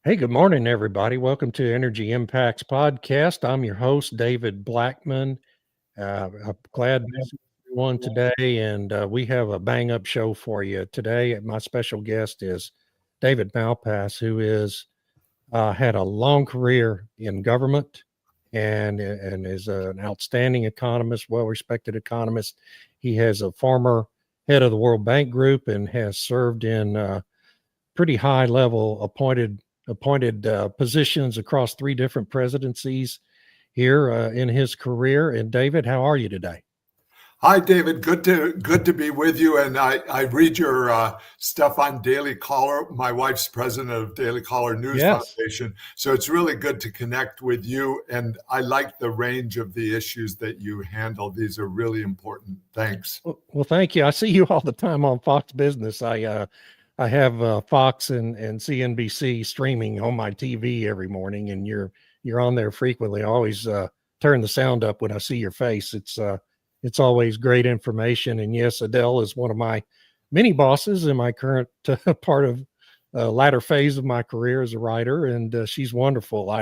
Hey, good morning, everybody. Welcome to Energy Impacts Podcast. I'm your host, David Blackman. I'm glad to have everyone today, and we have a bang up show for you today. My special guest is David Malpass, who is had a long career in government and is an outstanding economist, well respected economist. He has a former head of the World Bank Group and has served in pretty high level appointed positions across three different presidencies here in his career. And David, how are you today? Hi, David. Good to be with you. And I read your stuff on Daily Caller. My wife's president of Daily Caller News Yes. Foundation. So it's really good to connect with you. And I like the range of the issues that you handle. These are really important. Thanks. Well, thank you. I see you all the time on Fox Business. I have Fox and CNBC streaming on my TV every morning, and you're on there frequently. I always turn the sound up when I see your face. It's always great information. And yes, Adele is one of my many bosses in my current part of latter phase of my career as a writer, and she's wonderful.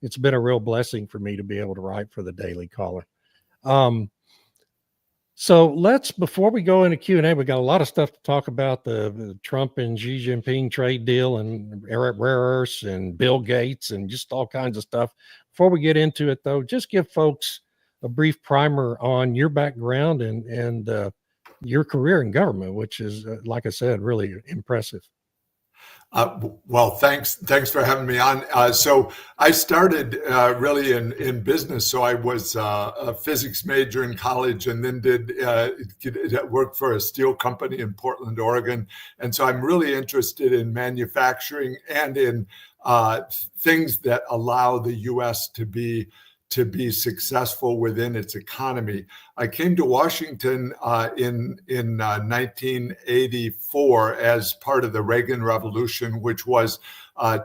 It's been a real blessing for me to be able to write for the Daily Caller. So before we go into Q&A, we got a lot of stuff to talk about the Trump and Xi Jinping trade deal and rare earths and Bill Gates and just all kinds of stuff. Before we get into it, though, just give folks a brief primer on your background and your career in government, which is, like I said, really impressive. Well, thanks for having me on. So I started really in business. So I was a physics major in college, and then did work for a steel company in Portland, Oregon. And so I'm really interested in manufacturing and in things that allow the U.S. to be successful within its economy. I came to Washington in 1984 as part of the Reagan Revolution, which was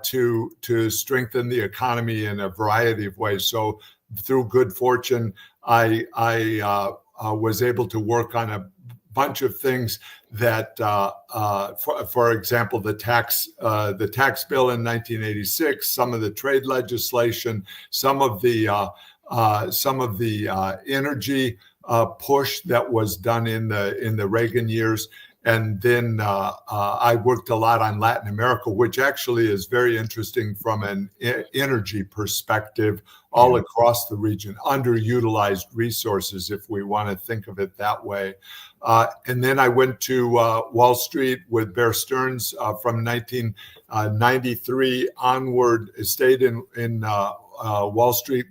to strengthen the economy in a variety of ways. So through good fortune, I was able to work on a bunch of things that, for example, the tax bill in 1986, some of the trade legislation, some of the energy push that was done in the Reagan years. And then I worked a lot on Latin America, which actually is very interesting from an energy perspective all across the region, underutilized resources, if we want to think of it that way. And then I went to Wall Street with Bear Stearns from 1993 onward, stayed in Wall Street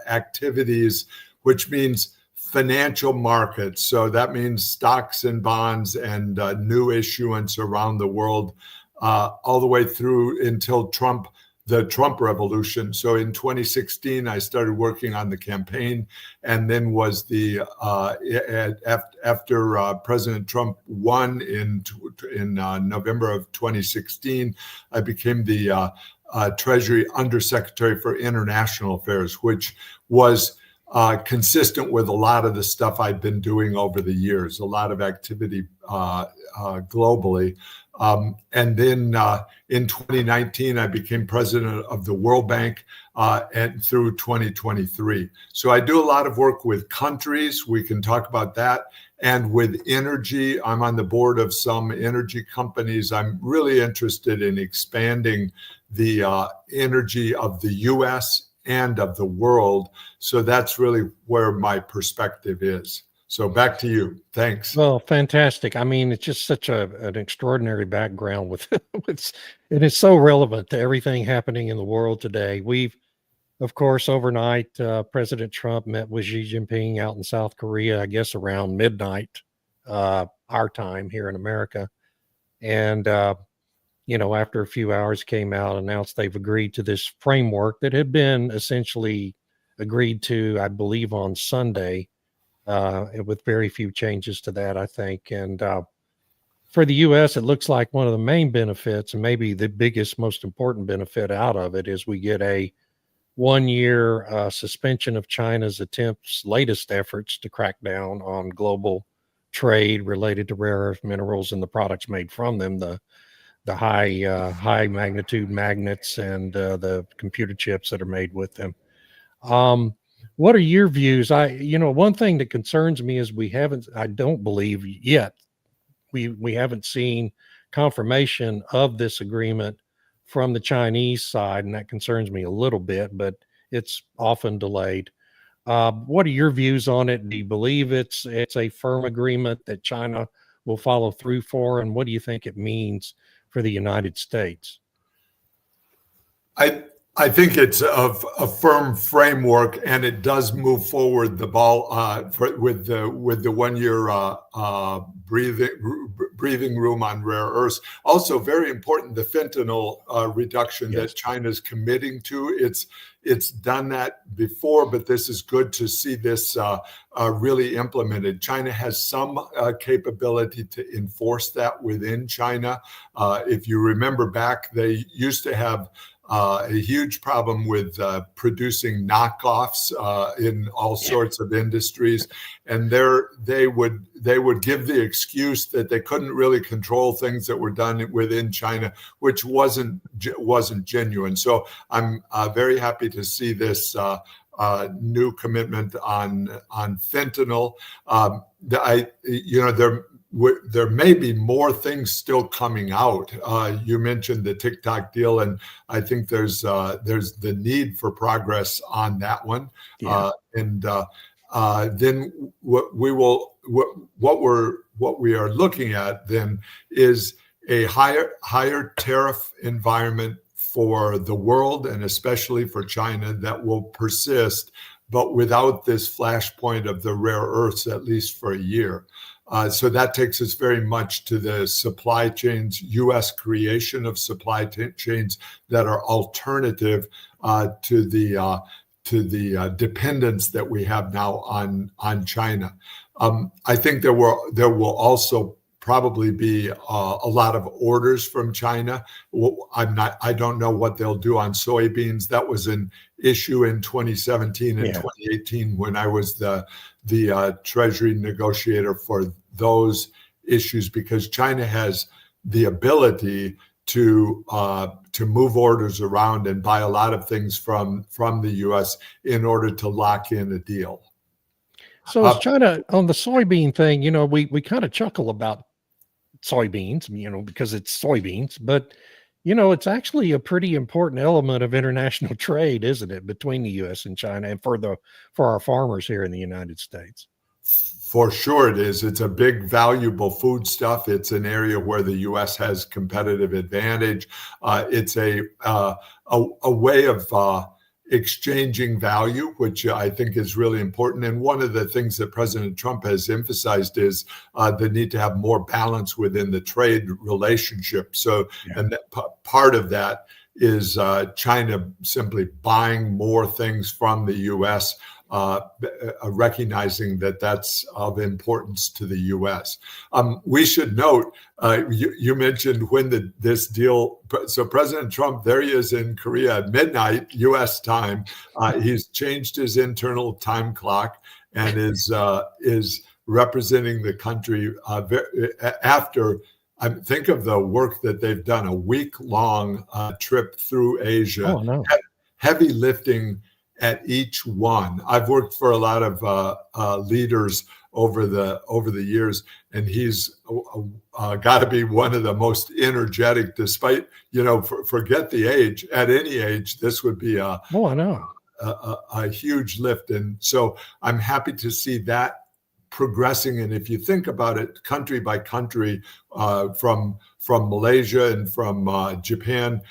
activities, which means financial markets. So that means stocks and bonds and new issuance around the world, all the way through until the Trump revolution. So in 2016, I started working on the campaign, and then was after President Trump won in November of 2016, I became the Treasury Undersecretary for International Affairs, which was consistent with a lot of the stuff I've been doing over the years, a lot of activity globally. And then in 2019, I became president of the World Bank and through 2023. So I do a lot of work with countries. We can talk about that. And with energy, I'm on the board of some energy companies. I'm really interested in expanding the energy of the U.S. and of the world. So that's really where my perspective is. So back to you. Thanks. Well, fantastic. I mean, it's just such an extraordinary background with and it's so relevant to everything happening in the world today. We've, of course, overnight, President Trump met with Xi Jinping out in South Korea, I guess around midnight, our time here in America. And, after a few hours came out, announced they've agreed to this framework that had been essentially agreed to, I believe, on Sunday, with very few changes to that, I think. And for the U.S., it looks like one of the main benefits, and maybe the biggest, most important benefit out of it, is we get a 1-year suspension of China's latest efforts to crack down on global trade related to rare earth minerals and the products made from them, the high magnitude magnets and the computer chips that are made with them. Um, what are your views? One thing that concerns me is I don't believe yet we haven't seen confirmation of this agreement from the Chinese side, and that concerns me a little bit, but it's often delayed. What are your views on it? Do you believe it's a firm agreement that China will follow through for, and what do you think it means for the United States? I I think it's a firm framework, and it does move forward the ball with the 1 year breathing room on rare earths. Also, very important, the fentanyl reduction Yes. that China's committing to. It's done that before, but this is good to see this really implemented. China has some capability to enforce that within China. If you remember back, they used to have a huge problem with producing knockoffs in all sorts of industries, and they would give the excuse that they couldn't really control things that were done within China, which wasn't genuine. So I'm very happy to see this new commitment on fentanyl. There may be more things still coming out. You mentioned the TikTok deal, and I think there's the need for progress on that one. Yeah. Then what we are looking at then is a higher tariff environment for the world, and especially for China, that will persist, but without this flashpoint of the rare earths, at least for a year. So that takes us very much to the supply chains, U.S. creation of supply chains that are alternative to the dependence that we have now on China. I think there will also probably be a lot of orders from China. I don't know what they'll do on soybeans. That was an issue in 2017 and 2018 when I was the Treasury negotiator for those issues, because China has the ability to move orders around and buy a lot of things from the U.S. in order to lock in a deal. So is China on the soybean thing? We kind of chuckle about soybeans, because it's soybeans, but it's actually a pretty important element of international trade, isn't it, between the U.S. and China, and for our farmers here in the United States? For sure it is. It's a big, valuable foodstuff. It's an area where the U.S. has competitive advantage. It's a way of exchanging value, which I think is really important. And one of the things that President Trump has emphasized is the need to have more balance within the trade relationship. So, and that part of that is China simply buying more things from the U.S., recognizing that that's of importance to the U.S. We should note, you mentioned when this deal, so President Trump, there he is in Korea at midnight U.S. time. He's changed his internal time clock and is representing the country after. Think of the work that they've done, a week-long trip through Asia. Oh, no. Heavy lifting at each one. I've worked for a lot of leaders over the years, and he's got to be one of the most energetic. Despite forget the age. At any age, this would be I know. a huge lift, and so I'm happy to see that progressing. And if you think about it, country by country, from Malaysia and from Japan,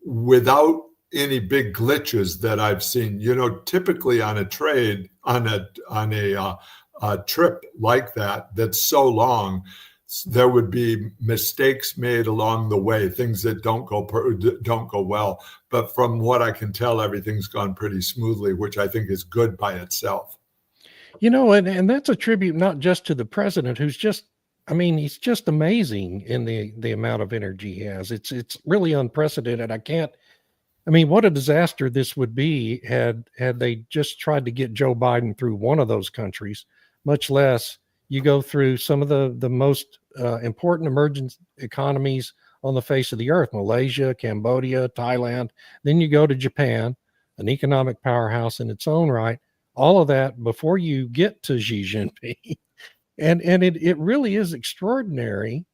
without any big glitches that I've seen, typically on a trade, on a trip like that's so long, there would be mistakes made along the way, things that don't go well. But from what I can tell, everything's gone pretty smoothly, which I think is good by itself. And that's a tribute not just to the president, who's just, he's just amazing in the amount of energy he has. It's really unprecedented. What a disaster this would be had they just tried to get Joe Biden through one of those countries, much less you go through some of the most important emerging economies on the face of the earth: Malaysia, Cambodia, Thailand. Then you go to Japan, an economic powerhouse in its own right. All of that before you get to Xi Jinping. And it really is extraordinary.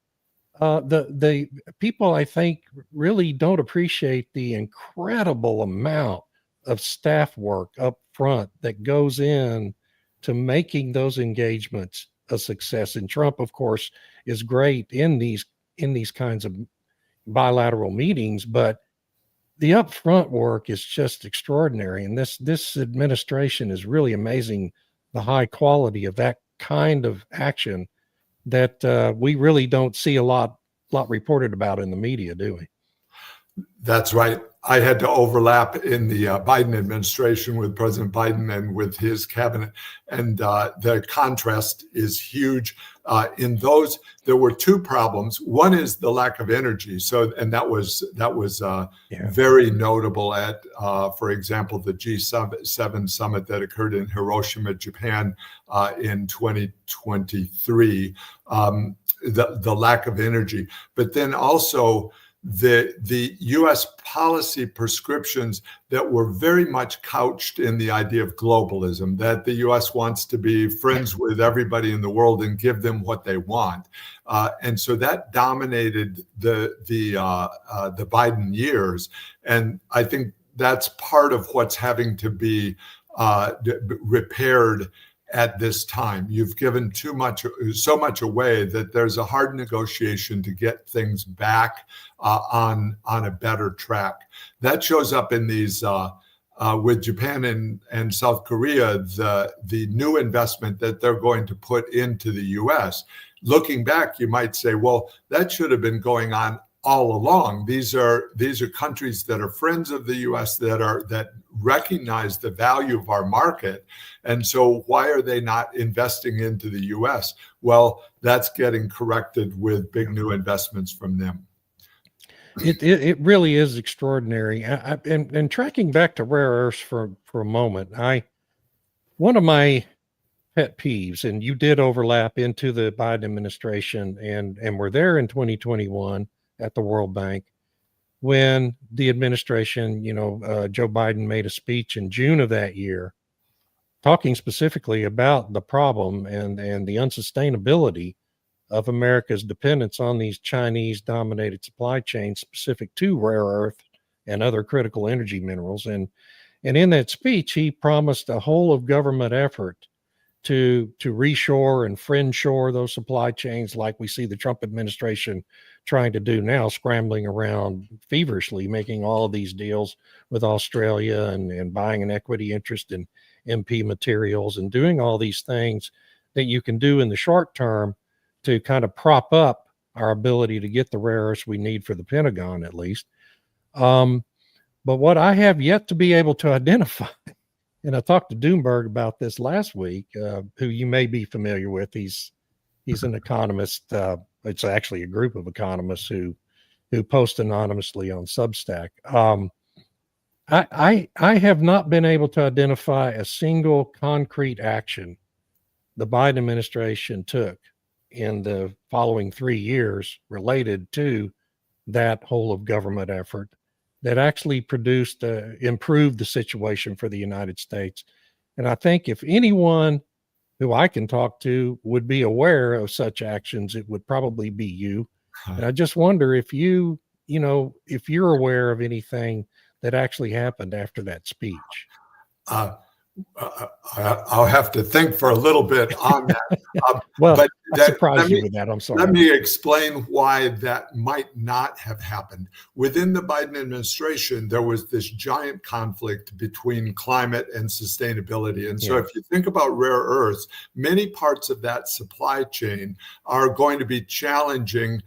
The people, I think, really don't appreciate the incredible amount of staff work up front that goes in to making those engagements a success. And Trump, of course, is great in these kinds of bilateral meetings, but the upfront work is just extraordinary. And this administration is really amazing, the high quality of that kind of action that we really don't see a lot reported about in the media, do we? That's right. I had to overlap in the Biden administration with President Biden and with his cabinet, and the contrast is huge. In those, there were two problems. One is the lack of energy. So, and that was very notable at, for example, the G7 summit that occurred in Hiroshima, Japan, in 2023. The lack of energy, but then also the U.S. policy prescriptions that were very much couched in the idea of globalism, that the U.S. wants to be friends with everybody in the world and give them what they want, and so that dominated the Biden years, and I think that's part of what's having to be repaired at this time. You've given so much away that there's a hard negotiation to get things back on a better track. That shows up in these with Japan and South Korea, the new investment that they're going to put into the U.S. Looking back, you might say, well, that should have been going on all along. These are countries that are friends of the U.S. that recognize the value of our market, and so why are they not investing into the U.S.? Well, that's getting corrected with big new investments from them. It really is extraordinary. And tracking back to rare earths for a moment, one of my pet peeves, and you did overlap into the Biden administration and were there in 2021 at the World Bank when the administration, Joe Biden made a speech in June of that year talking specifically about the problem and the unsustainability of America's dependence on these Chinese dominated supply chains specific to rare earth and other critical energy minerals. And in that speech, he promised a whole of government effort to reshore and friendshore those supply chains, like we see the Trump administration trying to do now, scrambling around feverishly, making all of these deals with Australia and buying an equity interest in MP materials and doing all these things that you can do in the short term to kind of prop up our ability to get the rare earths we need for the Pentagon, at least. But what I have yet to be able to identify, and I talked to Doomberg about this last week, who you may be familiar with. He's an economist. It's actually a group of economists who post anonymously on Substack. I have not been able to identify a single concrete action the Biden administration took in the following 3 years related to that whole of government effort that actually improved the situation for the United States. And I think if anyone who I can talk to would be aware of such actions, it would probably be you. And I just wonder if if you're aware of anything that actually happened after that speech. I'll have to think for a little bit on that. Well, but I surprised you with that. I'm sorry. Let me explain why that might not have happened. Within the Biden administration, there was this giant conflict between climate and sustainability. And so if you think about rare earths, many parts of that supply chain are going to be challenging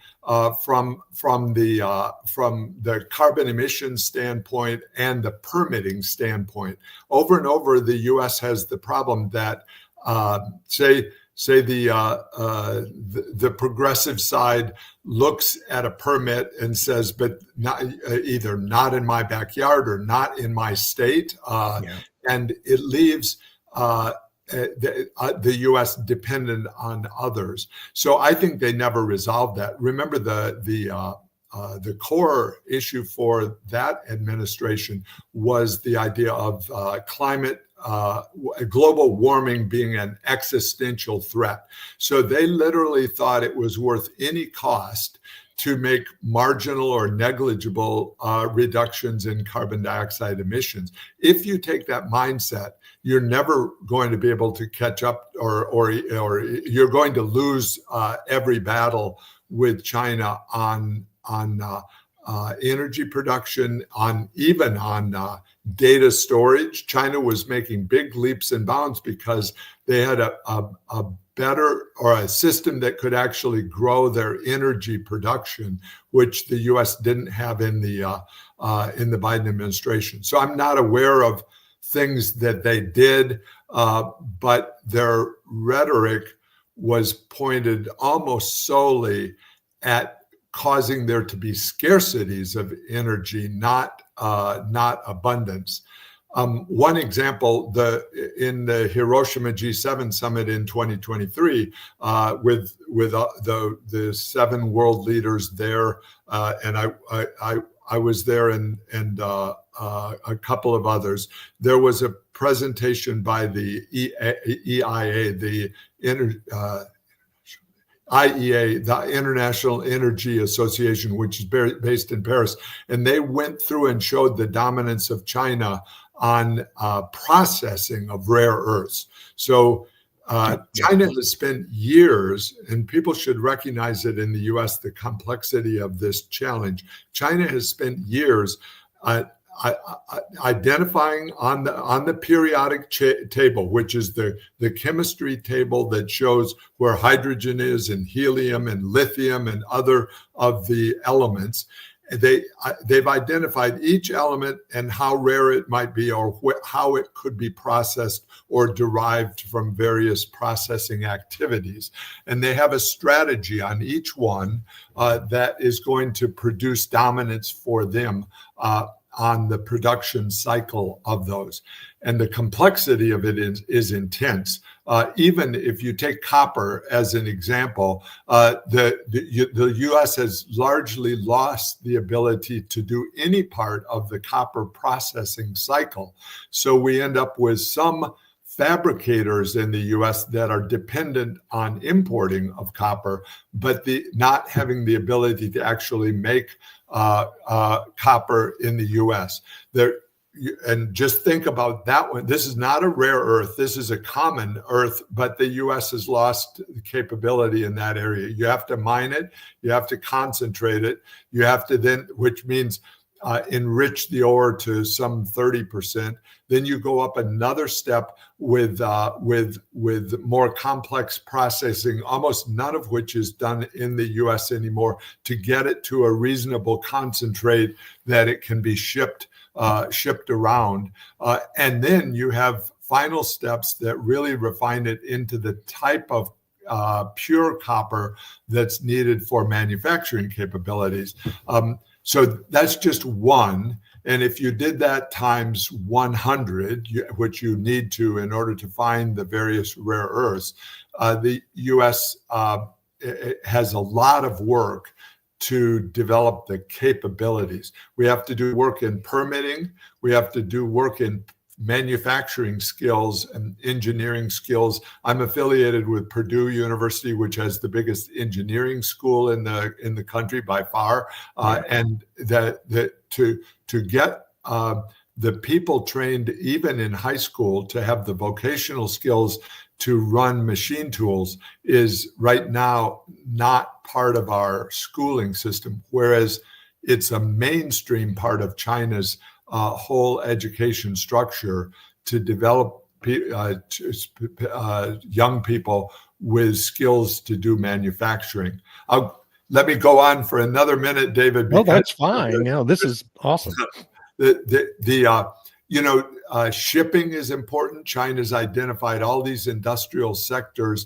from the carbon emissions standpoint and the permitting standpoint. Over and over, the U.S. has the problem that say the progressive side looks at a permit and says, but either not in my backyard or not in my state, and it leaves the U.S. dependent on others. So I think they never resolved that. Remember the the core issue for that administration was the idea of global warming being an existential threat. So they literally thought it was worth any cost to make marginal or negligible reductions in carbon dioxide emissions. If you take that mindset, you're never going to be able to catch up, or you're going to lose every battle with China on energy production, even on data storage. China was making big leaps and bounds because they had a better, or a system that could actually grow their energy production, which the U.S. didn't have in the Biden administration. So I'm not aware of things that they did, but their rhetoric was pointed almost solely at causing there to be scarcities of energy, not abundance. One example, in the Hiroshima G7 summit in 2023, with the 7 world leaders there, and I was there, and a couple of others. There was a presentation by the EIA, the IEA, the International Energy Association, which is based in Paris, and they went through and showed the dominance of China on processing of rare earths. So China has spent years, and people should recognize it in the US, the complexity of this challenge. China has spent years identifying on the periodic table, which is the chemistry table that shows where hydrogen is, and helium and lithium and other of the elements. They've identified each element and how rare it might be, or how it could be processed or derived from various processing activities. And they have a strategy on each one that is going to produce dominance for them on the production cycle of those. And the complexity of it is intense. Even if you take copper as an example, the U.S. has largely lost the ability to do any part of the copper processing cycle. So we end up with some fabricators in the U.S. that are dependent on importing of copper, but not having the ability to actually make copper in the U.S. And just think about that one. This is not a rare earth. This is a common earth, but the U.S. has lost the capability in that area. You have to mine it. You have to concentrate it. You have to then, which means enrich the ore to some 30%. Then you go up another step with more complex processing, almost none of which is done in the U.S. anymore, to get it to a reasonable concentrate that it can be shipped around. And then you have final steps that really refine it into the type of pure copper that's needed for manufacturing capabilities. So that's just one. And if you did that times 100, which you need to in order to find the various rare earths, the U.S. has a lot of work to develop the capabilities. We have to do work in permitting. We have to do work in manufacturing skills and engineering skills. I'm affiliated with Purdue University, which has the biggest engineering school in the country by far, and to get the people trained even in high school to have the vocational skills to run machine tools is right now not part of our schooling system, whereas it's a mainstream part of China's whole education structure to develop young people with skills to do manufacturing. Let me go on for another minute, David. No, that's fine. No, this is awesome. Shipping is important. China's identified all these industrial sectors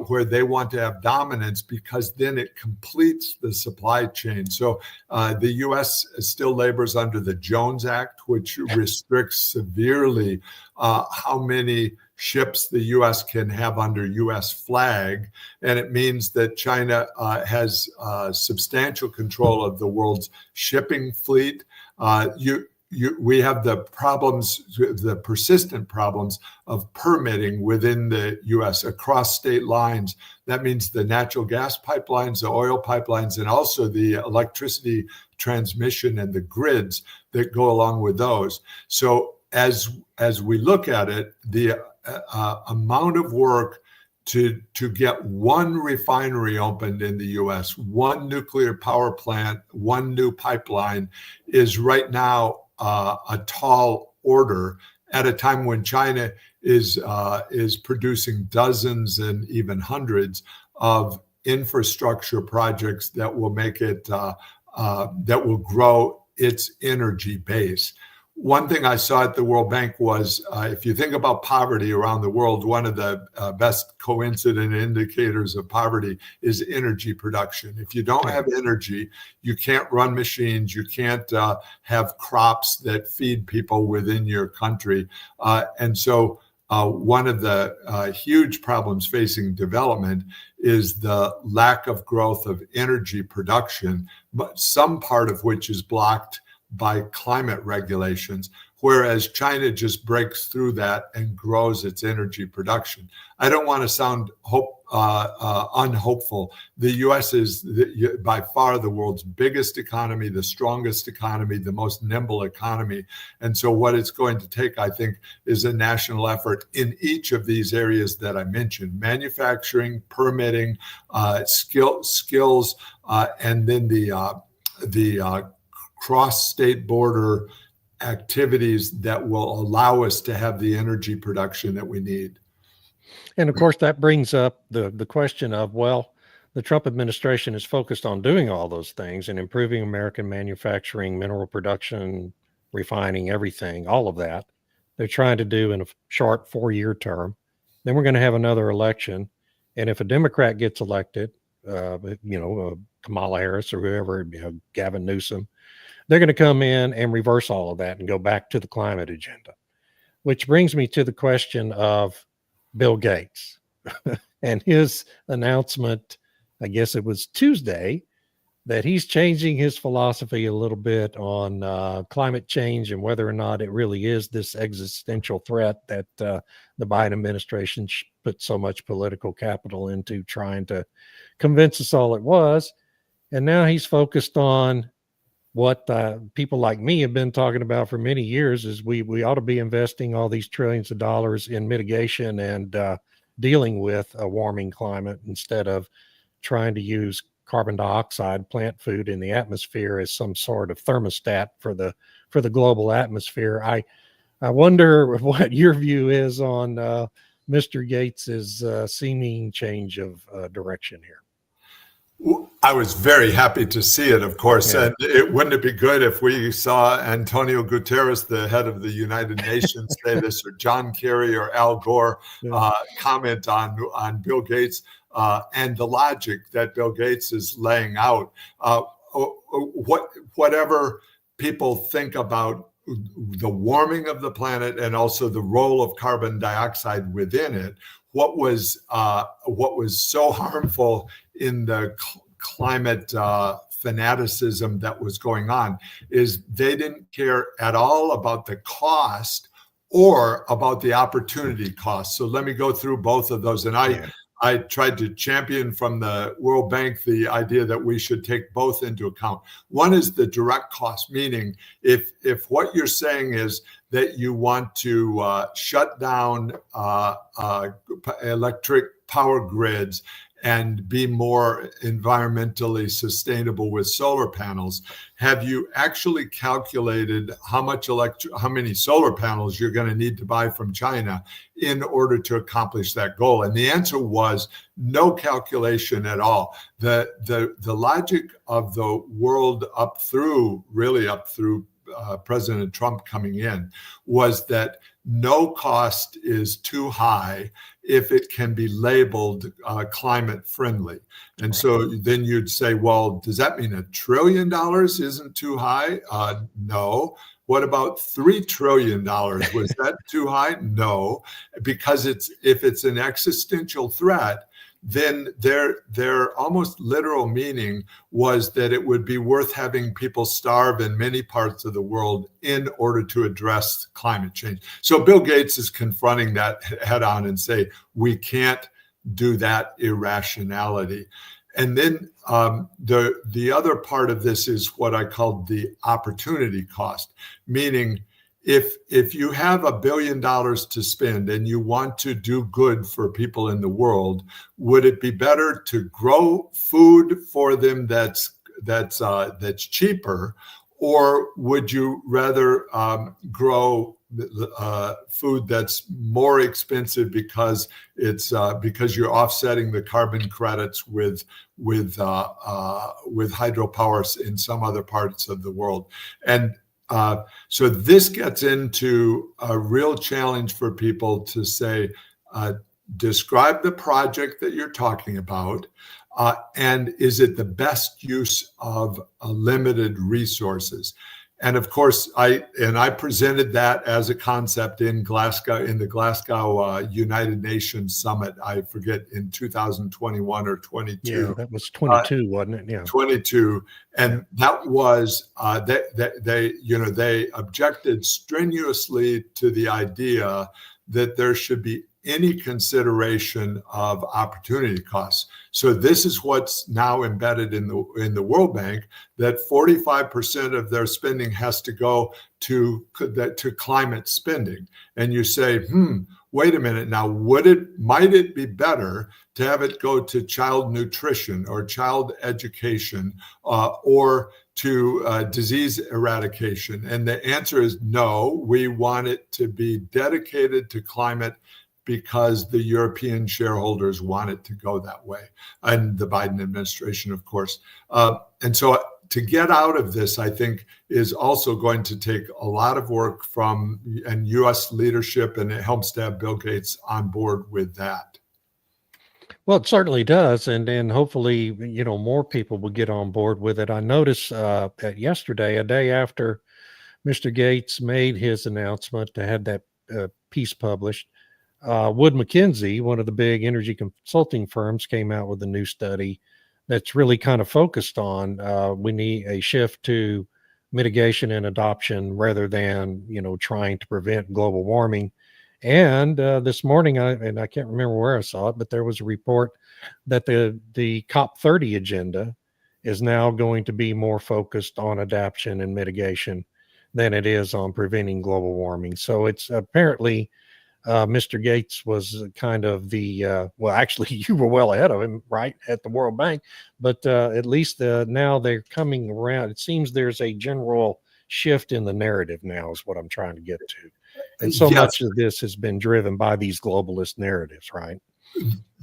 where they want to have dominance, because then it completes the supply chain. So the U.S. still labors under the Jones Act, which restricts severely how many ships the U.S. can have under U.S. flag, and it means that China has substantial control of the world's shipping fleet. We have the problems, the persistent problems of permitting within the U.S. across state lines. That means the natural gas pipelines, the oil pipelines, and also the electricity transmission and the grids that go along with those. So as we look at it, the amount of work to get one refinery opened in the U.S., one nuclear power plant, one new pipeline is right now a tall order at a time when China is producing dozens and even hundreds of infrastructure projects that will make it that will grow its energy base. One thing I saw at the World Bank was if you think about poverty around the world, one of the best coincident indicators of poverty is energy production. If you don't have energy, you can't run machines, you can't have crops that feed people within your country. And so one of the huge problems facing development is the lack of growth of energy production, but some part of which is blocked by climate regulations, whereas China just breaks through that and grows its energy production. I don't want to sound unhopeful. The U.S. is by far the world's biggest economy, the strongest economy, the most nimble economy. And so what it's going to take, I think, is a national effort in each of these areas that I mentioned: manufacturing, permitting, skills, and then the cross-state border activities that will allow us to have the energy production that we need. And of course, that brings up the question of, well, the Trump administration is focused on doing all those things and improving American manufacturing, mineral production, refining, everything, all of that. They're trying to do in a short 4-year term. Then we're going to have another election. And if a Democrat gets elected, Kamala Harris or whoever, Gavin Newsom, they're going to come in and reverse all of that and go back to the climate agenda, which brings me to the question of Bill Gates and his announcement, I guess it was Tuesday, that he's changing his philosophy a little bit on climate change and whether or not it really is this existential threat that the Biden administration put so much political capital into trying to convince us all it was. And now he's focused on what people like me have been talking about for many years is we ought to be investing all these trillions of dollars in mitigation and dealing with a warming climate instead of trying to use carbon dioxide, plant food in the atmosphere as some sort of thermostat for the global atmosphere. I wonder what your view is on Mr. Gates's seeming change of direction here. I was very happy to see it, of course. Yeah. And wouldn't it be good if we saw Antonio Guterres, the head of the United Nations, say this, or John Kerry or Al Gore comment on Bill Gates and the logic that Bill Gates is laying out. Whatever people think about the warming of the planet and also the role of carbon dioxide within it, what was so harmful in the climate fanaticism that was going on is they didn't care at all about the cost or about the opportunity cost. So let me go through both of those. And I tried to champion from the World Bank the idea that we should take both into account. One is the direct cost, meaning if what you're saying is that you want to shut down electric power grids and be more environmentally sustainable with solar panels, have you actually calculated how many solar panels you're going to need to buy from China in order to accomplish that goal? And the answer was no calculation at all. The logic of the world up through President Trump coming in was that no cost is too high if it can be labeled climate friendly. And so then you'd say, well, does that mean $1 trillion isn't too high? No. What about $3 trillion? Was that too high? No, because if it's an existential threat, then their almost literal meaning was that it would be worth having people starve in many parts of the world in order to address climate change. So Bill Gates is confronting that head on and say, we can't do that irrationality. And then the other part of this is what I call the opportunity cost, meaning if you have $1 billion to spend and you want to do good for people in the world, would it be better to grow food for them that's cheaper, or would you rather grow food that's more expensive because because you're offsetting the carbon credits with hydropower in some other parts of the world? And so this gets into a real challenge for people to say, describe the project that you're talking about, and is it the best use of limited resources? And of course, I presented that as a concept in Glasgow, in the Glasgow United Nations Summit. I forget, in 2021 or 22. Yeah, that was 22, wasn't it? Yeah, 22, and that was they objected strenuously to the idea that there should be any consideration of opportunity costs. So this is what's now embedded in the World Bank, that 45% of their spending has to go to climate spending. And you say, wait a minute now, might it be better to have it go to child nutrition or child education or to disease eradication? And the answer is no, we want it to be dedicated to climate because the European shareholders want it to go that way, and the Biden administration, of course. And so to get out of this, I think, is also going to take a lot of work from U.S. leadership, and it helps to have Bill Gates on board with that. Well, it certainly does, and hopefully, more people will get on board with it. I noticed that yesterday, a day after Mr. Gates made his announcement to have that piece published, Wood Mackenzie, one of the big energy consulting firms, came out with a new study that's really kind of focused on we need a shift to mitigation and adoption rather than trying to prevent global warming. And this morning, I can't remember where I saw it, but there was a report that the COP30 agenda is now going to be more focused on adaptation and mitigation than it is on preventing global warming. So it's apparently Mr. Gates was kind of the, well, actually, you were well ahead of him, right, at the World Bank. But at least now they're coming around. It seems there's a general shift in the narrative now is what I'm trying to get to. And so much of this has been driven by these globalist narratives, right?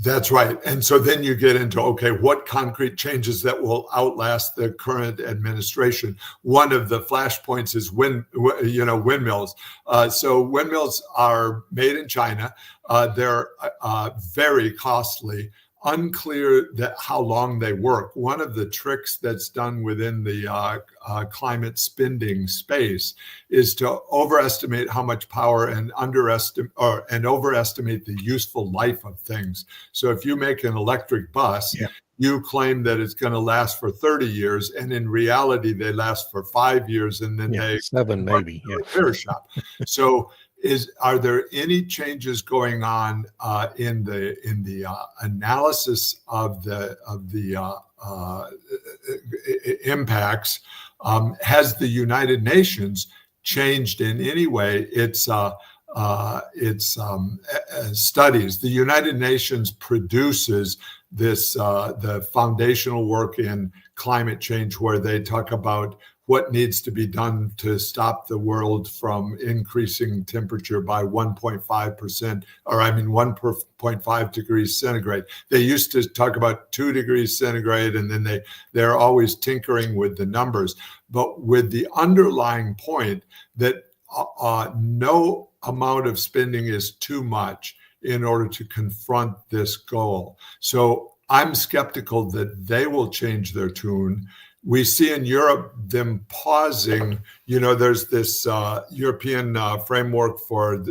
That's right. And so then you get into, okay, what concrete changes that will outlast the current administration? One of the flashpoints is windmills. So windmills are made in China. They're very costly. Unclear how long they work. One of the tricks that's done within the climate spending space is to overestimate how much power and overestimate the useful life of things. So if you make an electric bus, you claim that it's going to last for 30 years, and in reality, they last for 5 years, and then they 7 maybe. Repair shop. So are there any changes going on in the analysis of the impacts? Has the United Nations changed in any way its studies? The United Nations produces the foundational work in climate change, where they talk about what needs to be done to stop the world from increasing temperature by 1.5%, or 1.5 degrees centigrade. They used to talk about 2 degrees centigrade, and then they're always tinkering with the numbers, but with the underlying point that no amount of spending is too much in order to confront this goal. So I'm skeptical that they will change their tune. We see in Europe them pausing. There's this European framework for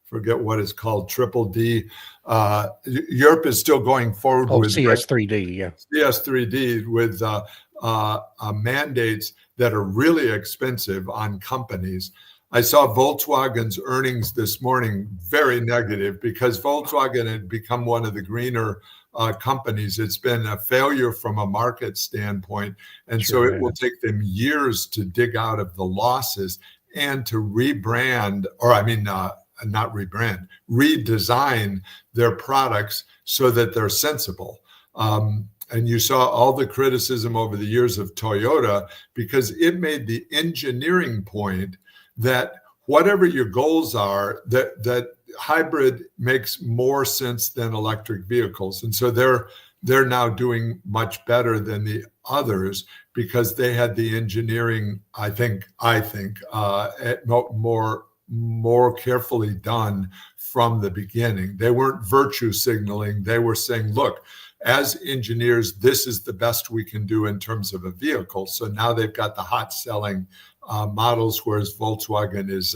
forget what it's called, triple D. Europe is still going forward with CS3D, yeah. CS3D with mandates that are really expensive on companies. I saw Volkswagen's earnings this morning, very negative, because Volkswagen had become one of the greener companies. It's been a failure from a market standpoint. And so it will take them years to dig out of the losses and to rebrand, not rebrand, redesign their products so that they're sensible. And you saw all the criticism over the years of Toyota because it made the engineering point that whatever your goals are, that hybrid makes more sense than electric vehicles. And so they're now doing much better than the others because they had the engineering, I think, more carefully done from the beginning. They weren't virtue signaling. They were saying, look, as engineers, this is the best we can do in terms of a vehicle. So now they've got the hot selling models, whereas Volkswagen is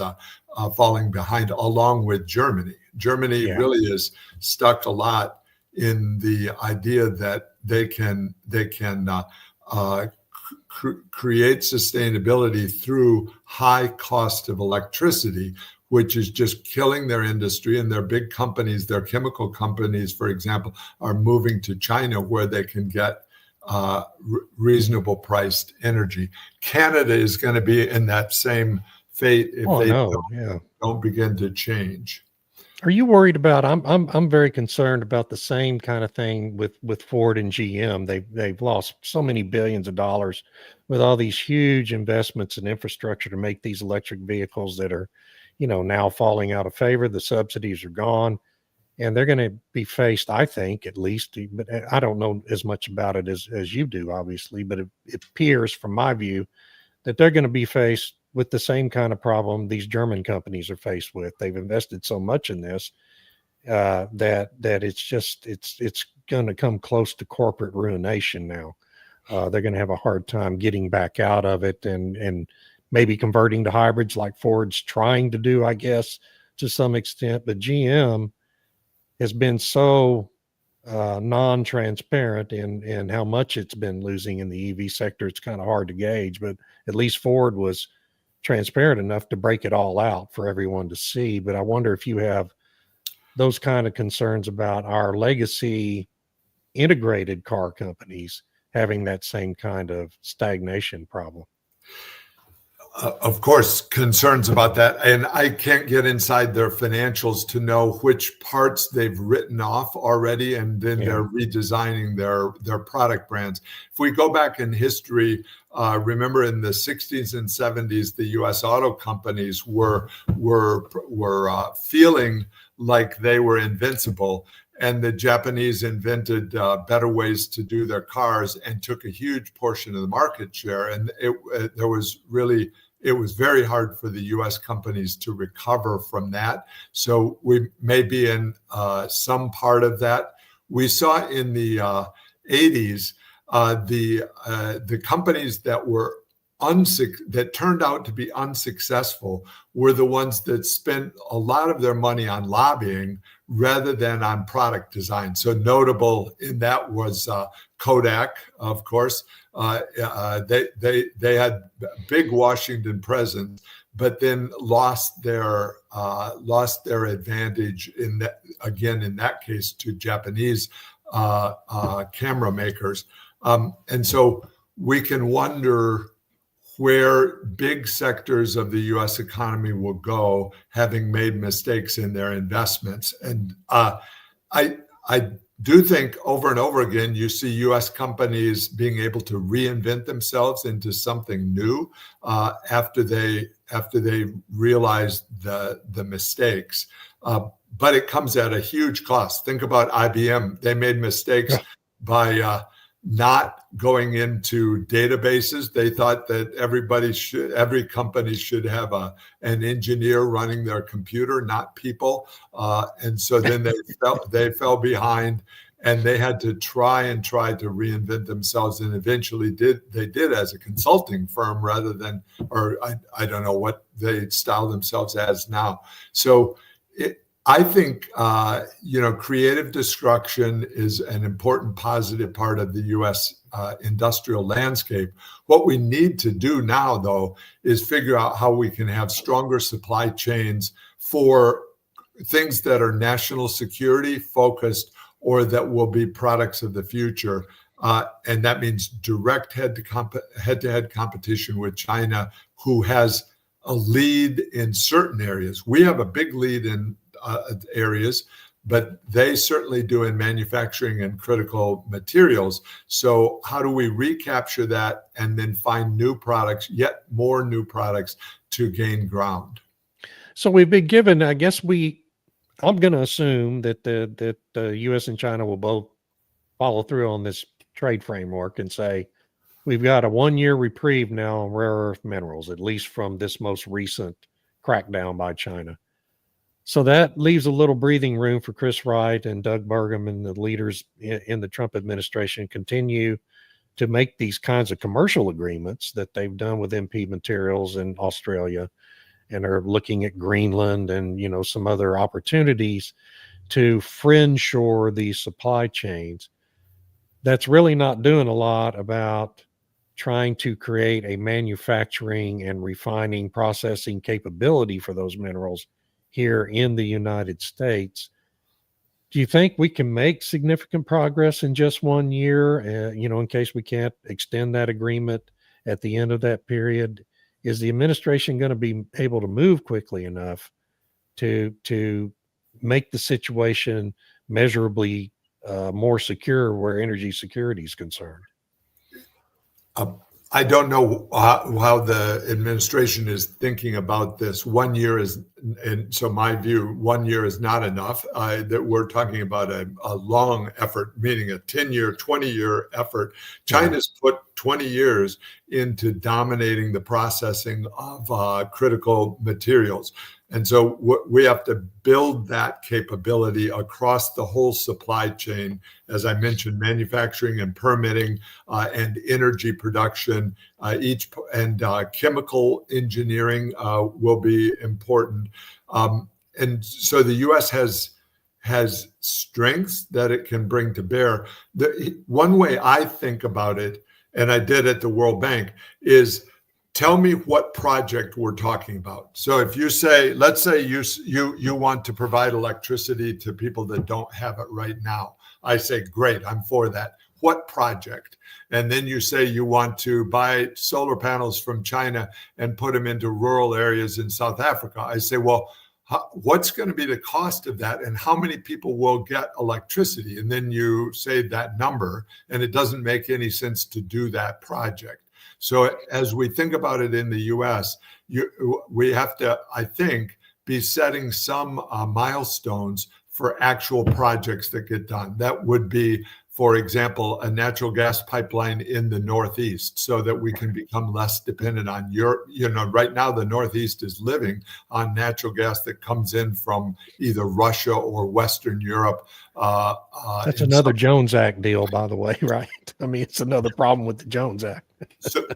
falling behind along with Germany. Germany really is stuck a lot in the idea that they can create sustainability through high cost of electricity, which is just killing their industry. And their big companies, their chemical companies, for example, are moving to China where they can get reasonable priced energy. Canada is going to be in that same fate if don't begin to change. Are you worried about? I'm very concerned about the same kind of thing with Ford and GM. They've lost so many billions of dollars with all these huge investments in infrastructure to make these electric vehicles that are, now falling out of favor. The subsidies are gone, and they're going to be faced, I think, at least. But I don't know as much about it as you do, obviously. But it appears, from my view, that they're going to be faced with the same kind of problem these German companies are faced with. They've invested so much in this that it's going to come close to corporate ruination now. They're going to have a hard time getting back out of it and maybe converting to hybrids like Ford's trying to do, I guess, to some extent. But GM has been so non-transparent in how much it's been losing in the EV sector. It's kind of hard to gauge, but at least Ford was transparent enough to break it all out for everyone to see. But I wonder if you have those kind of concerns about our legacy integrated car companies having that same kind of stagnation problem. Of course, concerns about that. And I can't get inside their financials to know which parts they've written off already, and then they're redesigning their product brands. If we go back in history, remember in the 60s and 70s, the U.S. auto companies were feeling like they were invincible. And the Japanese invented better ways to do their cars and took a huge portion of the market share. And it was very hard for the U.S. companies to recover from that. So we may be in some part of that. We saw in the 80s the companies that were that turned out to be unsuccessful were the ones that spent a lot of their money on lobbying rather than on product design. So notable in that was Kodak, of course. They had big Washington presence, but then lost their advantage in that case to Japanese camera makers, and so we can wonder where big sectors of the U.S. economy will go, having made mistakes in their investments. And I do think over and over again, you see U.S. companies being able to reinvent themselves into something new after they realize the mistakes. But it comes at a huge cost. Think about IBM. They made mistakes by not going into databases. They thought that every company should have an engineer running their computer, not people. And so then they fell behind. and they had to try to reinvent themselves, and eventually they did as a consulting firm rather than, or I don't know what they style themselves as now. So I think, creative destruction is an important positive part of the U.S. Industrial landscape. What we need to do now, though, is figure out how we can have stronger supply chains for things that are national security focused or that will be products of the future. And that means direct head-to-head competition with China, who has a lead in certain areas. We have a big lead in areas, but they certainly do in manufacturing and critical materials. So how do we recapture that and then find new products, yet more new products to gain ground? So we've been given, I guess I'm going to assume that the U.S. and China will both follow through on this trade framework and say, we've got a 1-year reprieve now on rare earth minerals, at least from this most recent crackdown by China. So that leaves a little breathing room for Chris Wright and Doug Burgum and the leaders in the Trump administration continue to make these kinds of commercial agreements that they've done with MP Materials in Australia, and are looking at Greenland and, some other opportunities to fringe shore these supply chains. That's really not doing a lot about trying to create a manufacturing and refining processing capability for those minerals here in the United States. Do you think we can make significant progress in just 1 year, in case we can't extend that agreement at the end of that period? Is the administration going to be able to move quickly enough to make the situation measurably more secure where energy security is concerned? I don't know how the administration is thinking about this. 1 year is, and so my view, 1 year is not enough. That we're talking about a long effort, meaning a 10-year, 20-year effort. China's put 20 years into dominating the processing of critical materials. And so we have to build that capability across the whole supply chain. As I mentioned, manufacturing and permitting and energy production, chemical engineering will be important. And so the U.S. has strengths that it can bring to bear. One way I think about it, and I did at the World Bank, is tell me what project we're talking about. So if you say, let's say you want to provide electricity to people that don't have it right now. I say, great, I'm for that. What project? And then you say you want to buy solar panels from China and put them into rural areas in South Africa. I say, well, what's going to be the cost of that, and how many people will get electricity? And then you say that number, and it doesn't make any sense to do that project. So as we think about it in the U.S., we have to, I think, be setting some milestones for actual projects that get done. That would be, for example, a natural gas pipeline in the Northeast so that we can become less dependent on Europe. Right now the Northeast is living on natural gas that comes in from either Russia or Western Europe. That's another Jones Act deal, by the way, right? I mean, it's another problem with the Jones Act.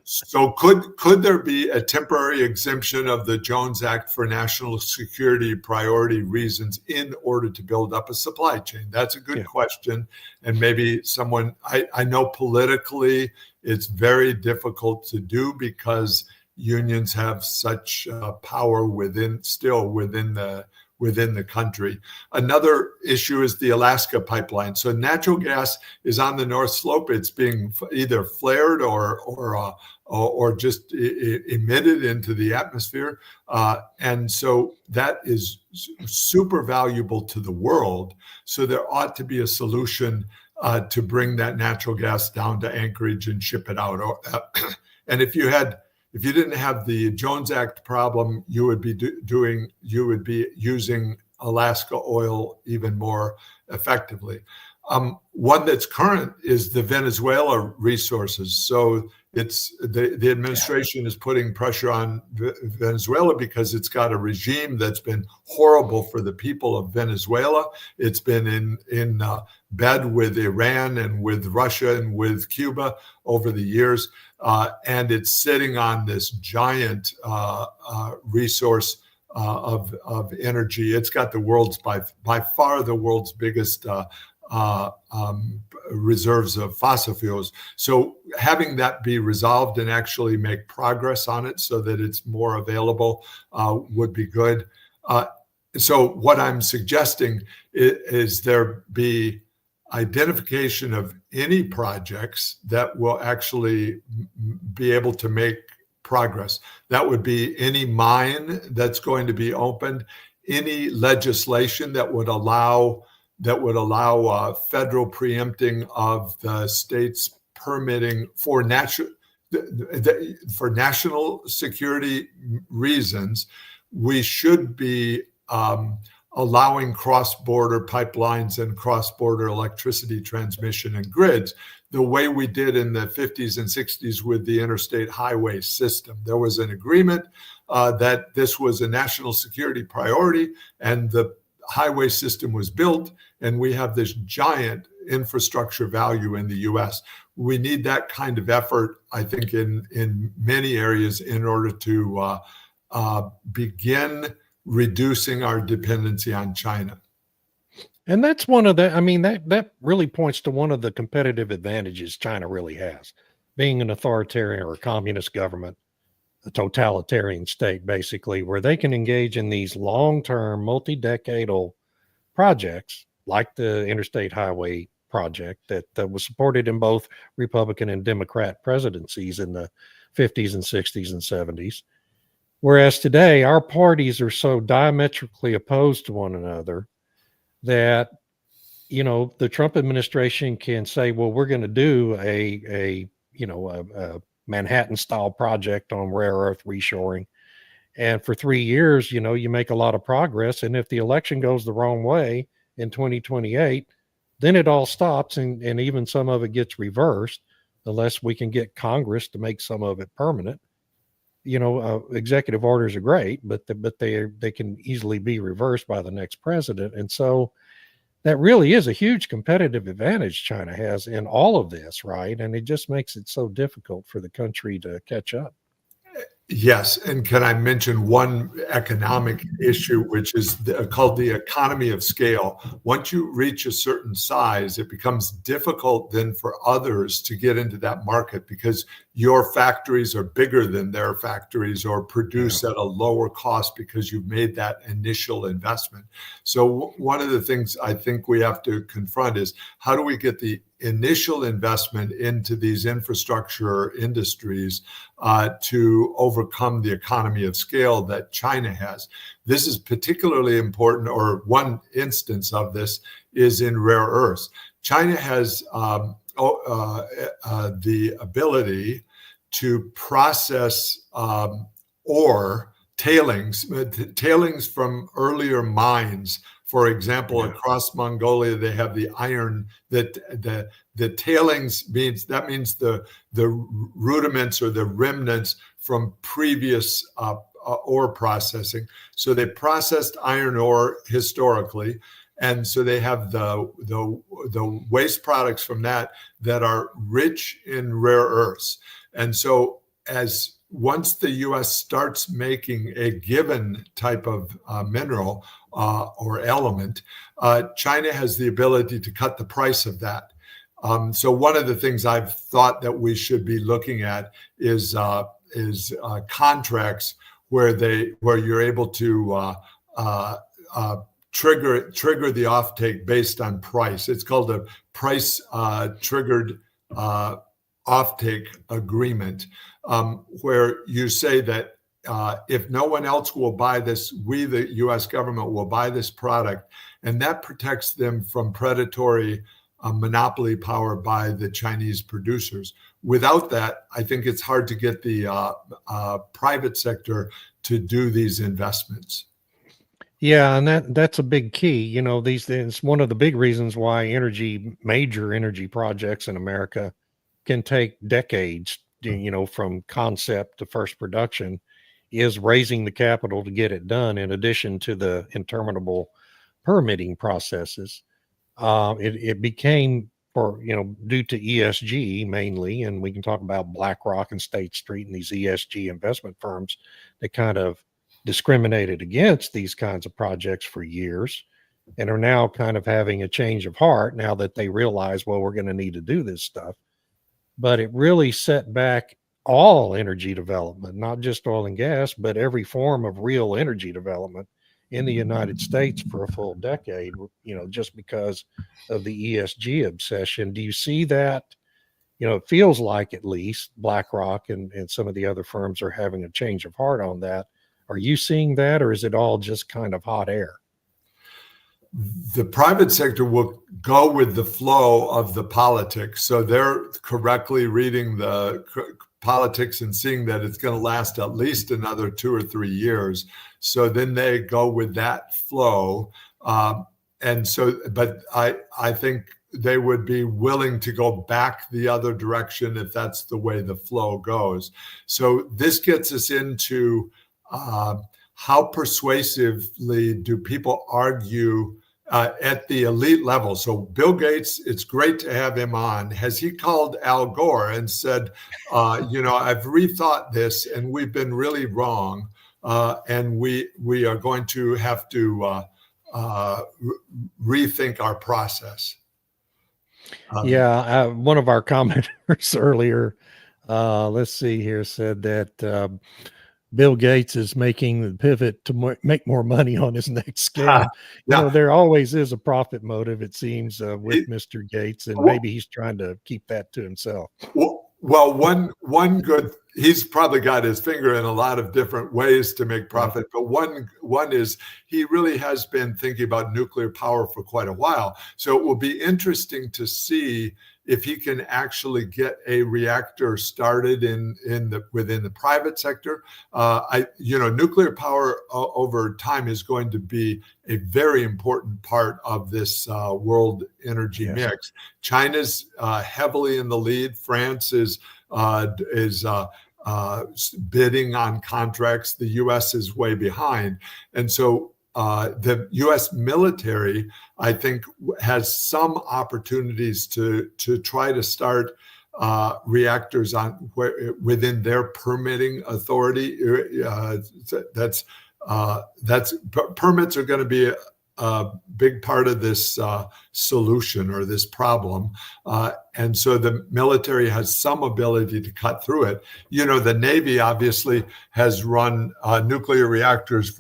So could there be a temporary exemption of the Jones Act for national security priority reasons in order to build up a supply chain? That's a good question. And maybe someone, I know politically it's very difficult to do because unions have such power within the country. Another issue is the Alaska pipeline. So natural gas is on the North Slope. It's being either flared or just emitted into the atmosphere. And so that is super valuable to the world. So there ought to be a solution to bring that natural gas down to Anchorage and ship it out. And if you didn't have the Jones Act problem, you would be using Alaska oil even more effectively. One that's current is the Venezuela resources. So it's the administration is putting pressure on Venezuela because it's got a regime that's been horrible for the people of Venezuela. It's been in bed with Iran and with Russia and with Cuba over the years, and it's sitting on this giant resource of energy. It's got the world's by far the world's biggest reserves of fossil fuels. So having that be resolved and actually make progress on it so that it's more available would be good. So what I'm suggesting is there be identification of any projects that will actually be able to make progress. That would be any mine that's going to be opened, any legislation that would allow federal preempting of the state's permitting for national security reasons. We should be allowing cross-border pipelines and cross-border electricity transmission and grids the way we did in the 50s and 60s with the interstate highway system. There was an agreement that this was a national security priority, and the highway system was built, and we have this giant infrastructure value in the U.S. We need that kind of effort, I think, in many areas in order to begin reducing our dependency on China. And that's one of the, I mean, that really points to one of the competitive advantages China really has, being an authoritarian or a communist government, a totalitarian state, basically, where they can engage in these long-term, multi-decadal projects like the interstate highway project that was supported in both Republican and Democrat presidencies in the 50s and 60s and 70s. Whereas today, our parties are so diametrically opposed to one another that, you know, the Trump administration can say, well, we're going to do a Manhattan-style project on rare earth reshoring. And for 3 years, you know, you make a lot of progress. And if the election goes the wrong way in 2028, then it all stops, and even some of it gets reversed unless we can get Congress to make some of it permanent. You know, executive orders are great, but they can easily be reversed by the next president. And so that really is a huge competitive advantage China has in all of this, right? And it just makes it so difficult for the country to catch up. Yes, and can I mention one economic issue, which is called the economy of scale? Once you reach a certain size, it becomes difficult then for others to get into that market because your factories are bigger than their factories or produce at a lower cost because you've made that initial investment. So one of the things I think we have to confront is how do we get the initial investment into these infrastructure industries to overcome the economy of scale that China has. This is particularly important, or one instance of this is in rare earths. China has the ability to process ore tailings from earlier mines. For example, across Mongolia, they have the iron that the tailings means the rudiments or the remnants from previous ore processing. So they processed iron ore historically, and so they have the waste products from that are rich in rare earths. And so once the U.S. starts making a given type of mineral or element, China has the ability to cut the price of that. So one of the things I've thought that we should be looking at is contracts where you're able to trigger the offtake based on price. It's called a price triggered offtake agreement, where you say that if no one else will buy this, we, the U.S. government, will buy this product, and that protects them from predatory monopoly power by the Chinese producers. Without that, I think it's hard to get the private sector to do these investments. Yeah, and that's a big key. You know, these things, one of the big reasons why major energy projects in America can take decades, you know, from concept to first production, is raising the capital to get it done, in addition to the interminable permitting processes. It became, for, you know, due to ESG mainly, and we can talk about BlackRock and State Street and these ESG investment firms that kind of discriminated against these kinds of projects for years, and are now kind of having a change of heart now that they realize, well, we're going to need to do this stuff. But it really set back all energy development, not just oil and gas, but every form of real energy development in the United States for a full decade, you know, just because of the ESG obsession. Do you see that? You know, it feels like at least BlackRock and some of the other firms are having a change of heart on that. Are you seeing that, or is it all just kind of hot air? The private sector will go with the flow of the politics. So they're correctly reading the politics and seeing that it's going to last at least another 2 or 3 years. So then they go with that flow. And so, but I think they would be willing to go back the other direction if that's the way the flow goes. So this gets us into how persuasively do people argue at the elite level? So Bill Gates, it's great to have him on. Has he called Al Gore and said, you know, I've rethought this and we've been really wrong, and we are going to have to rethink our process? Yeah, one of our commenters earlier, let's see here, said that Bill Gates is making the pivot to make more money on his next scam. You know, Yeah. there always is a profit motive, it seems, with It- Mr. Gates, and maybe he's trying to keep that to himself. Well, one good, he's probably got his finger in a lot of different ways to make profit, but one is he really has been thinking about nuclear power for quite a while. So it will be interesting to see if he can actually get a reactor started within the private sector. Nuclear power over time is going to be a very important part of this world energy mix. China's heavily in the lead. France is bidding on contracts. The U.S. is way behind, and so the U.S. military, I think, has some opportunities to try to start reactors within their permitting authority. Permits are going to be a big part of this solution or this problem. And so the military has some ability to cut through it. You know, the Navy obviously has run nuclear reactors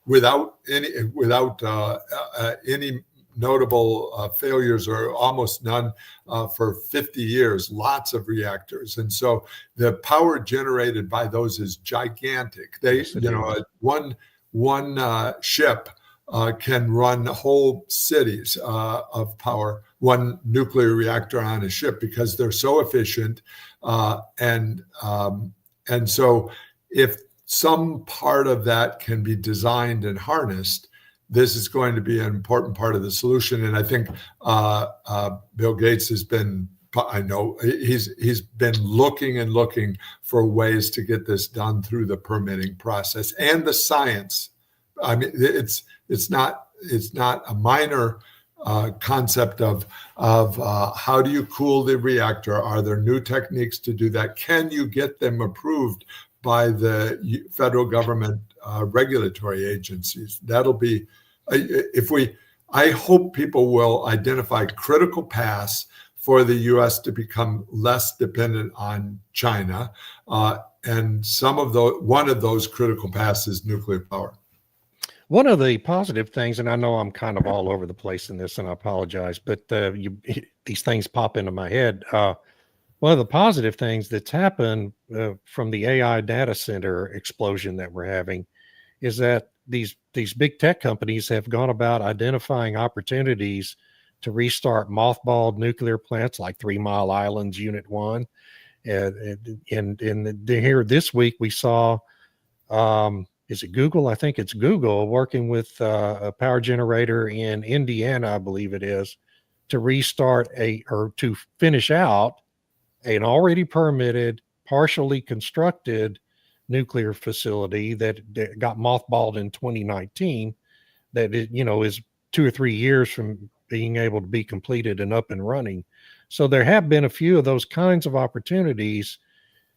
without any notable failures, or almost none, for 50 years, lots of reactors. And so the power generated by those is gigantic. One ship can run whole cities of power, one nuclear reactor on a ship, because they're so efficient. And so if some part of that can be designed and harnessed, this is going to be an important part of the solution. And I think Bill Gates has been, I know he's been looking for ways to get this done through the permitting process and the science. I mean, it's not a minor concept of how do you cool the reactor? Are there new techniques to do that? Can you get them approved by the federal government regulatory agencies? That'll be, I hope people will identify critical paths for the U.S. to become less dependent on China. And one of those critical paths is nuclear power. One of the positive things, and I know I'm kind of all over the place in this, and I apologize, but these things pop into my head. One of the positive things that's happened from the AI data center explosion that we're having is that these big tech companies have gone about identifying opportunities to restart mothballed nuclear plants like 3 Mile Island's Unit 1. And here this week we saw is it Google? I think it's Google working with a power generator in Indiana, I believe it is, to restart or to finish out an already permitted, partially constructed nuclear facility that got mothballed in 2019. That is 2 or 3 years from being able to be completed and up and running. So there have been a few of those kinds of opportunities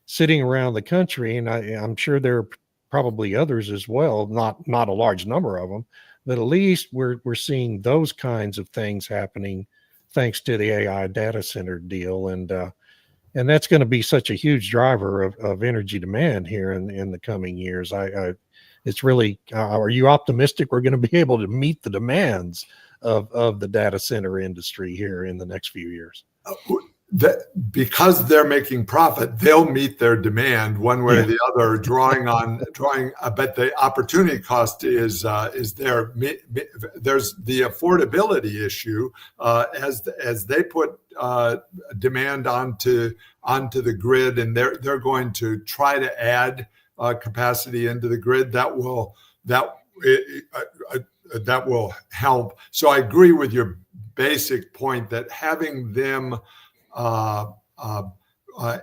sitting around the country, and I'm sure there are probably others as well. Not a large number of them, but at least we're seeing those kinds of things happening thanks to the AI data center deal, and that's going to be such a huge driver of energy demand here in the coming years. It's really, are you optimistic we're going to be able to meet the demands of the data center industry here in the next few years? That because they're making profit, they'll meet their demand one way or the other, drawing. But the opportunity cost is there. There's the affordability issue as they put demand onto the grid, and they're going to try to add capacity into the grid that will help. So I agree with your basic point that having them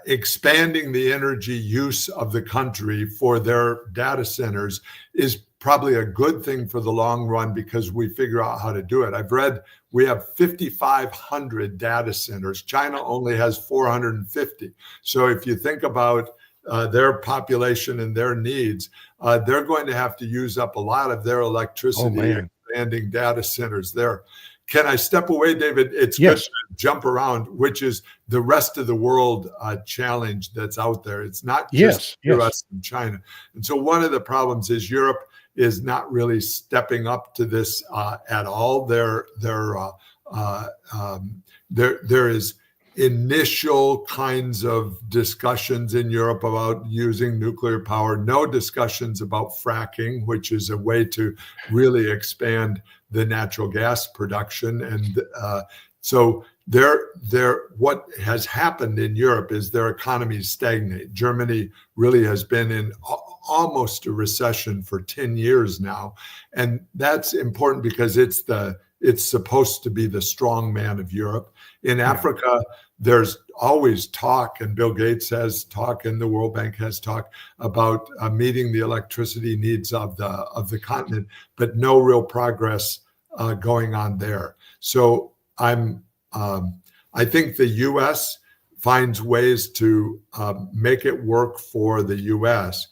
expanding the energy use of the country for their data centers is probably a good thing for the long run, because we figure out how to do it. I've read we have 5,500 data centers. China only has 450. So if you think about their population and their needs, they're going to have to use up a lot of their electricity expanding data centers there. Can I step away, David? It's good to jump around, which is the rest of the world challenge that's out there. It's not just US and China. And so one of the problems is Europe is not really stepping up to this at all. There is initial kinds of discussions in Europe about using nuclear power, no discussions about fracking, which is a way to really expand the natural gas production. And so what has happened in Europe is their economies stagnate. Germany really has been in almost a recession for 10 years now. And that's important because it's supposed to be the strong man of Europe. In Africa, there's always talk, and Bill Gates has talk, and the World Bank has talk about meeting the electricity needs of the continent, but no real progress going on there. So I think the U.S. finds ways to make it work for the U.S.,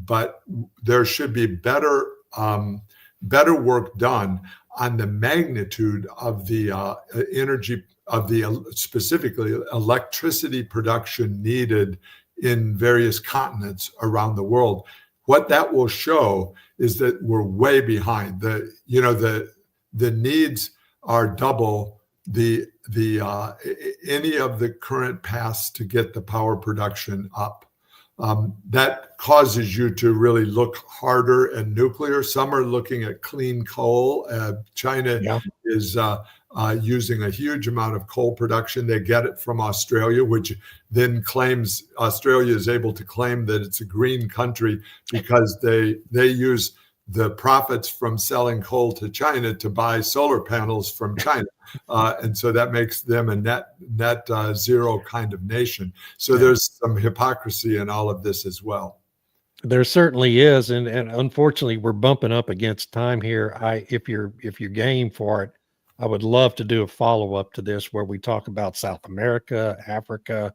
but there should be better work done on the magnitude of the energy, of the specifically electricity production needed in various continents around the world. What that will show is that we're way behind. The needs are double any of the current paths to get the power production up. That causes you to really look harder at nuclear. Some are looking at clean coal. China is using a huge amount of coal production. They get it from Australia, which then claims Australia is able to claim that it's a green country because they use the profits from selling coal to China to buy solar panels from China. And so that makes them a net zero kind of nation. So there's some hypocrisy in all of this as well. There certainly is. And unfortunately, we're bumping up against time here. If you're game for it, I would love to do a follow-up to this where we talk about South America, Africa,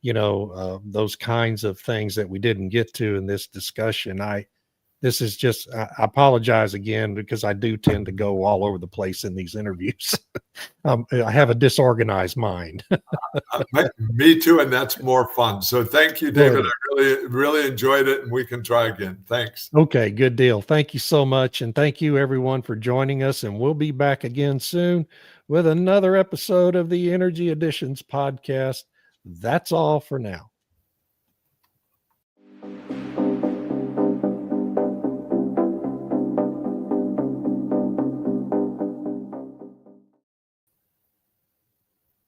those kinds of things that we didn't get to in this discussion. I apologize again because I do tend to go all over the place in these interviews. I have a disorganized mind. Me too, and that's more fun. So thank you, David. I really enjoyed it, and we can try again. Thanks. Okay, good deal. Thank you so much, and thank you everyone for joining us, and we'll be back again soon with another episode of the Energy Editions podcast. That's all for now.